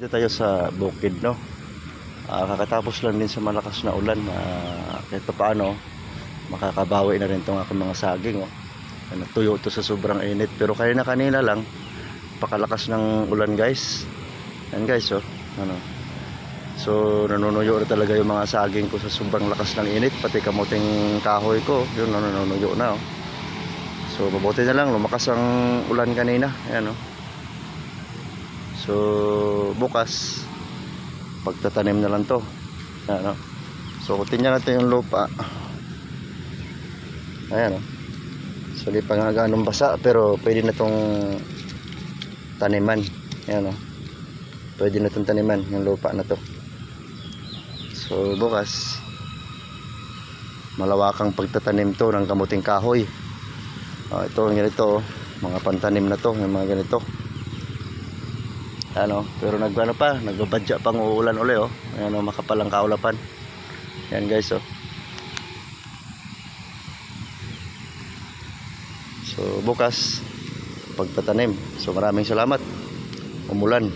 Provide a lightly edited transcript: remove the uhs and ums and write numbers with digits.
Dito tayo sa bukid, no. Kakatapos lang din sa malakas na ulan. Kahit paano makakabawi na rin itong aking mga saging, oh. Natuyo to sa sobrang init, pero kanina lang pakalakas ng ulan, guys. Yan, guys, oh. So nanunuyo na talaga yung mga saging ko sa sobrang lakas ng init, pati kamuting kahoy ko yun, nanunuyo na, oh. So mabuti na lang lumakas ang ulan kanina. Ayan, oh. So bukas pagtatanim na lang to. Ayan, oh. So tingnan natin yung lupa. Ayan, oh. So di pa nga ganong basa, pero pwede na tong taniman. Ayan, oh. Pwede na tong taniman yung lupa na to. So bukas malawakang pagtatanim to ng kamuting kahoy. Ito ang ganito, oh. Mga pantanim na to, yung mga ganito. Ano, pero nagbabadya pang uulan uli, oh. Ayan, oh, makapalang kaulapan. Ayan, guys, oh. So bukas pagtatanim. So maraming salamat. Umulan.